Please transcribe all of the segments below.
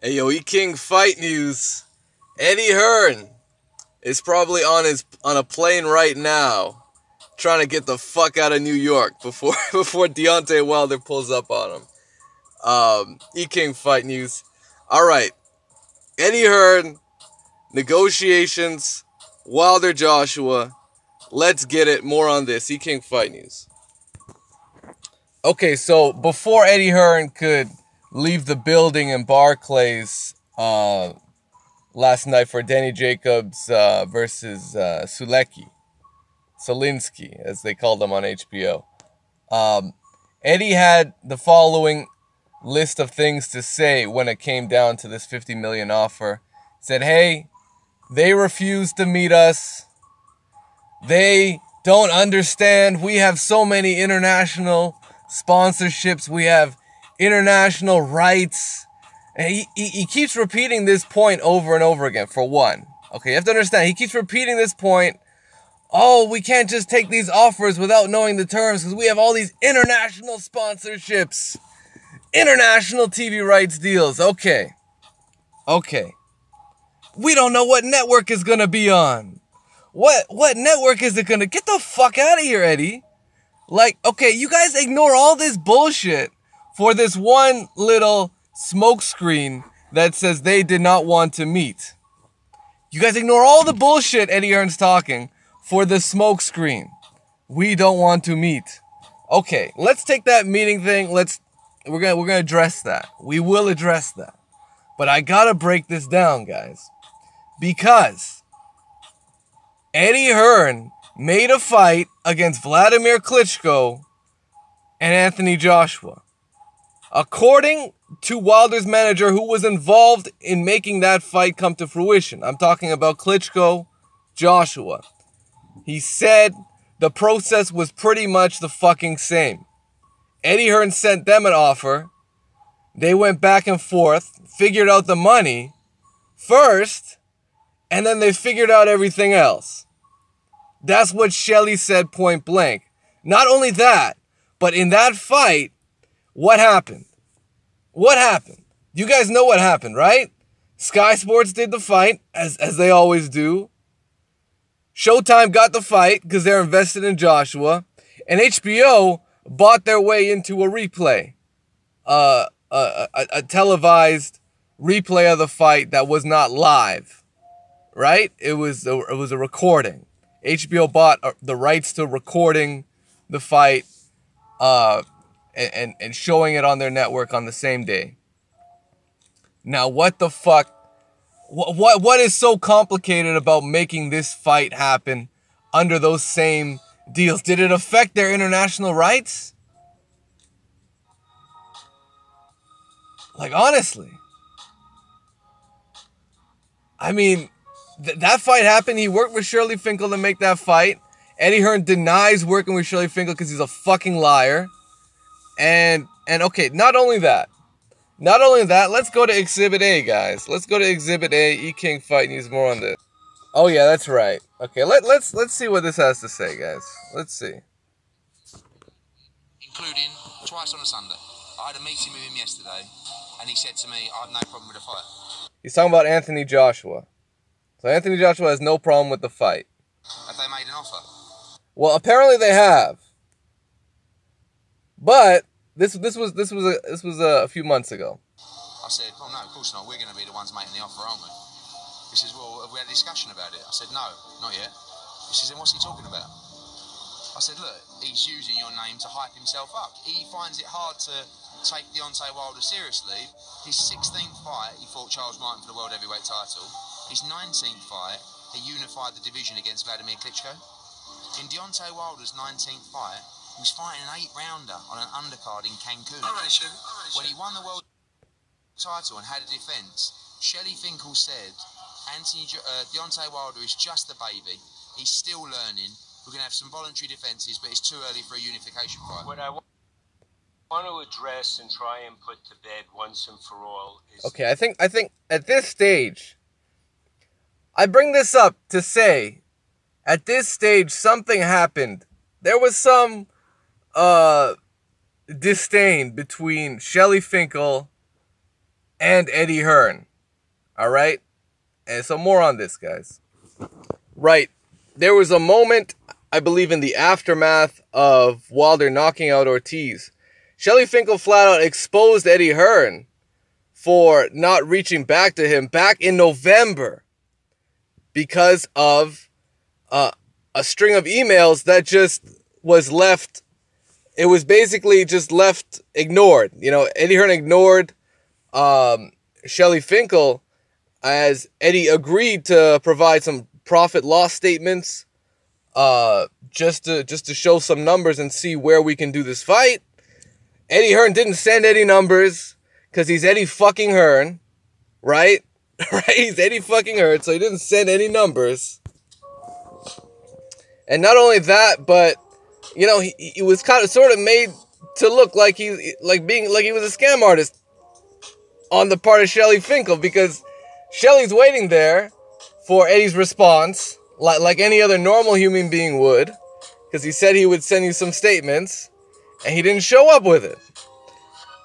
Hey yo, E-King fight news. Eddie Hearn is probably on a plane right now, trying to get the fuck out of New York before before Deontay Wilder pulls up on him. E-King fight news. All right, Eddie Hearn negotiations. Wilder Joshua. Let's get it. More on this. E-King fight news. Okay, so before Eddie Hearn could leave the building in Barclays last night for Danny Jacobs versus Solinsky, as they called him on HBO. Eddie had the following list of things to say when it came down to this $50 million offer. Said, hey, they refused to meet us. They don't understand. We have so many international sponsorships. We have international rights. And he keeps repeating this point over and over again, for one. Okay, you have to understand, he keeps repeating this point. Oh, we can't just take these offers without knowing the terms because we have all these international sponsorships. International TV rights deals. Okay. We don't know what network is going to be on. What network is it going to... Get the fuck out of here, Eddie. Like, okay, you guys ignore all this bullshit for this one little smokescreen that says they did not want to meet. You guys ignore all the bullshit Eddie Hearn's talking for the smokescreen. We don't want to meet. Okay, let's take that meeting thing. We're gonna address that. We will address that. But I gotta break this down, guys, because Eddie Hearn made a fight against Vladimir Klitschko and Anthony Joshua. According to Wilder's manager, who was involved in making that fight come to fruition, I'm talking about Klitschko, Joshua. He said the process was pretty much the fucking same. Eddie Hearn sent them an offer. They went back and forth, figured out the money first, and then they figured out everything else. That's what Shelly said point blank. Not only that, but in that fight, what happened? What happened? You guys know what happened, right? Sky Sports did the fight, as they always do. Showtime got the fight because they're invested in Joshua. And HBO bought their way into a replay. A televised replay of the fight that was not live. Right? It was a recording. HBO bought the rights to recording the fight and showing it on their network on the same day. Now, what the fuck? What is so complicated about making this fight happen under those same deals? Did it affect their international rights? Like, honestly. I mean, that fight happened. He worked with Shirley Finkel to make that fight. Eddie Hearn denies working with Shirley Finkel because he's a fucking liar. And okay, not only that, let's go to Exhibit A, guys. Let's go to Exhibit A. E-King fight news more on this. Oh yeah, that's right. Okay, let's see what this has to say, guys. Let's see. Including twice on a Sunday. I had a meeting with him yesterday, and he said to me, I have no problem with the fight. He's talking about Anthony Joshua. So Anthony Joshua has no problem with the fight. Have they made an offer? Well, apparently they have. But this was a few months ago. I said, well, no, of course not. We're going to be the ones making the offer, aren't we? He says, well, have we had a discussion about it? I said, no, not yet. He says, then what's he talking about? I said, look, he's using your name to hype himself up. He finds it hard to take Deontay Wilder seriously. His 16th fight, he fought Charles Martin for the World Heavyweight title. His 19th fight, he unified the division against Vladimir Klitschko. In Deontay Wilder's 19th fight, he was fighting an 8-rounder on an undercard in Cancun. When he won the world title and had a defence, Shelly Finkel said, Deontay Wilder is just a baby. He's still learning. We're going to have some voluntary defences, but it's too early for a unification fight. What I want to address and try and put to bed once and for all is... Okay, I think at this stage, I bring this up to say, at this stage, something happened. There was some disdain between Shelly Finkel and Eddie Hearn. All right? And so more on this, guys. Right. There was a moment, I believe, in the aftermath of Wilder knocking out Ortiz. Shelly Finkel flat out exposed Eddie Hearn for not reaching back to him back in November because of a string of emails that just was left. It was basically just left ignored. You know, Eddie Hearn ignored Shelly Finkel as Eddie agreed to provide some profit loss statements just to show some numbers and see where we can do this fight. Eddie Hearn didn't send any numbers because he's Eddie fucking Hearn, right? Right? He's Eddie fucking Hearn, so he didn't send any numbers. And not only that, but you know, he was kind of sort of made to look like he was a scam artist on the part of Shelly Finkel, because Shelly's waiting there for Eddie's response like any other normal human being would, because he said he would send you some statements and he didn't show up with it.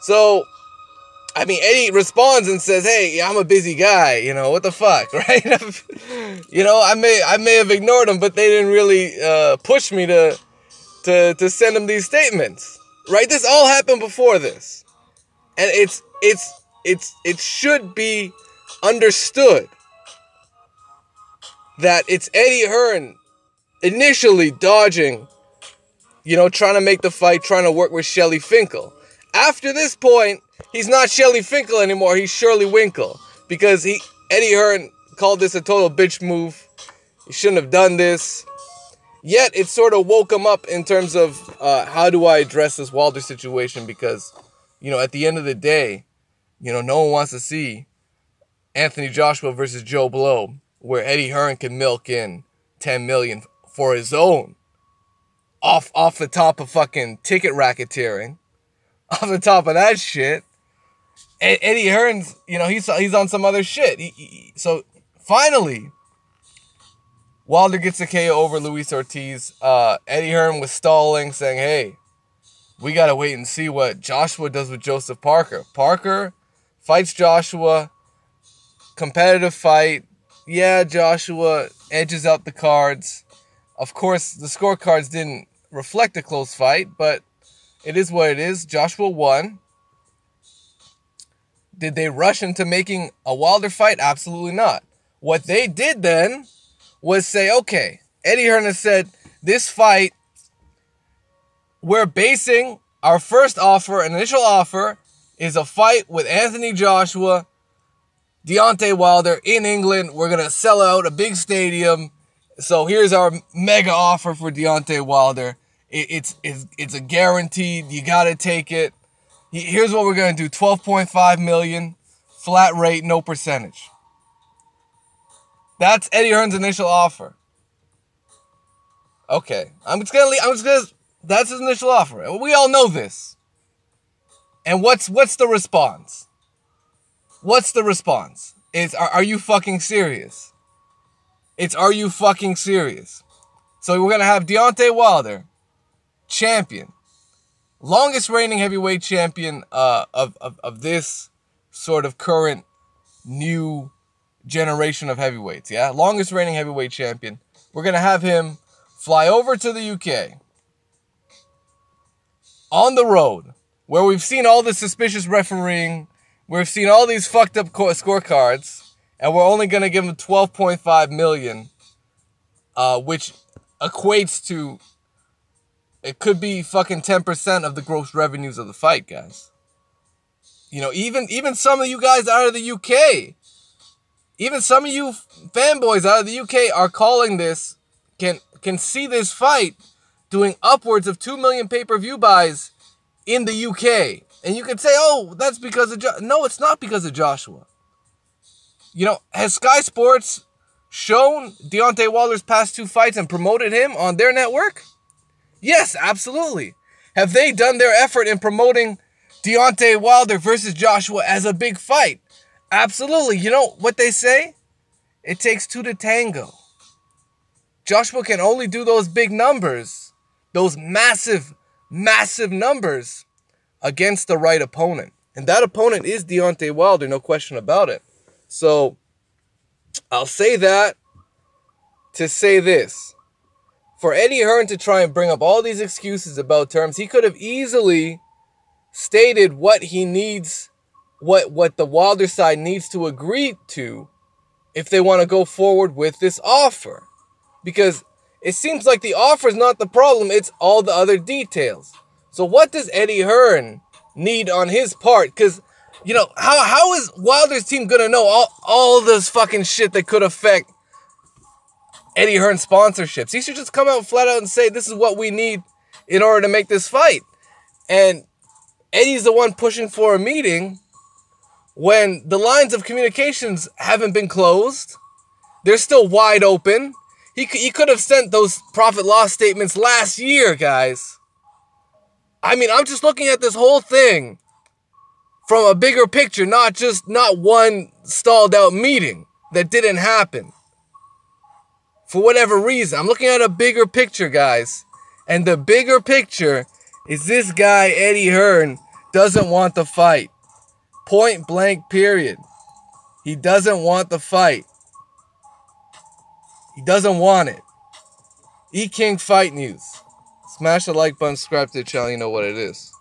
So I mean, Eddie responds and says, "Hey, I'm a busy guy, you know, what the fuck," right? You know, I may have ignored them, but they didn't really push me to send him these statements, right? This all happened before this, and it should be understood that it's Eddie Hearn initially dodging, you know, trying to make the fight, trying to work with Shelly Finkel. After this point, he's not Shelly Finkel anymore. He's Shirley Winkle, because Eddie Hearn called this a total bitch move. He shouldn't have done this. Yet it sort of woke him up in terms of how do I address this Wilder situation, because, you know, at the end of the day, you know, no one wants to see Anthony Joshua versus Joe Blow, where Eddie Hearn can milk in $10 million for his own off the top of fucking ticket racketeering. Off the top of that shit, Eddie Hearn's, you know, he's on some other shit. So finally, Wilder gets a KO over Luis Ortiz. Eddie Hearn was stalling, saying, "Hey, we gotta wait and see what Joshua does with Joseph Parker." Parker fights Joshua, competitive fight. Yeah, Joshua edges out the cards. Of course, the scorecards didn't reflect a close fight, but it is what it is. Joshua won. Did they rush into making a Wilder fight? Absolutely not. What they did then was say, okay, Eddie Hearn has said, this fight, we're basing our first offer, an initial offer, is a fight with Anthony Joshua, Deontay Wilder in England. We're going to sell out a big stadium. So here's our mega offer for Deontay Wilder. It's a guaranteed, you got to take it. Here's what we're going to do. $12.5 million, flat rate, no percentage. That's Eddie Hearn's initial offer. Okay. That's his initial offer. We all know this. And what's the response? What's the response? Are you fucking serious? Are you fucking serious? So we're going to have Deontay Wilder, champion, longest reigning heavyweight champion of this sort of current new generation of heavyweights, yeah? Longest reigning heavyweight champion. We're going to have him fly over to the UK on the road, where we've seen all the suspicious refereeing, we've seen all these fucked up scorecards, and we're only going to give him $12.5 million, which equates to, it could be fucking 10% of the gross revenues of the fight, guys. You know, even some of you guys out of the UK, even some of you fanboys out of the UK are calling this, can see this fight doing upwards of 2 million pay-per-view buys in the UK. And you can say, oh, that's because of No, it's not because of Joshua. You know, has Sky Sports shown Deontay Wilder's past 2 fights and promoted him on their network? Yes, absolutely. Have they done their effort in promoting Deontay Wilder versus Joshua as a big fight? Absolutely. You know what they say? It takes 2 to tango. Joshua can only do those big numbers, those massive, massive numbers, against the right opponent. And that opponent is Deontay Wilder, no question about it. So, I'll say that to say this. For Eddie Hearn to try and bring up all these excuses about terms, he could have easily stated what he needs, what the Wilder side needs to agree to if they want to go forward with this offer. Because it seems like the offer is not the problem, it's all the other details. So what does Eddie Hearn need on his part? Because, you know, how is Wilder's team going to know all this fucking shit that could affect Eddie Hearn sponsorships? He should just come out flat out and say, this is what we need in order to make this fight. And Eddie's the one pushing for a meeting when the lines of communications haven't been closed. They're still wide open. He could have sent those profit loss statements last year, guys. I mean, I'm just looking at this whole thing from a bigger picture, not one stalled out meeting that didn't happen for whatever reason. I'm looking at a bigger picture, guys. And the bigger picture is this guy, Eddie Hearn, doesn't want the fight. Point blank, period. He doesn't want the fight. He doesn't want it. E-King Fight News. Smash the like button, subscribe to the channel, you know what it is.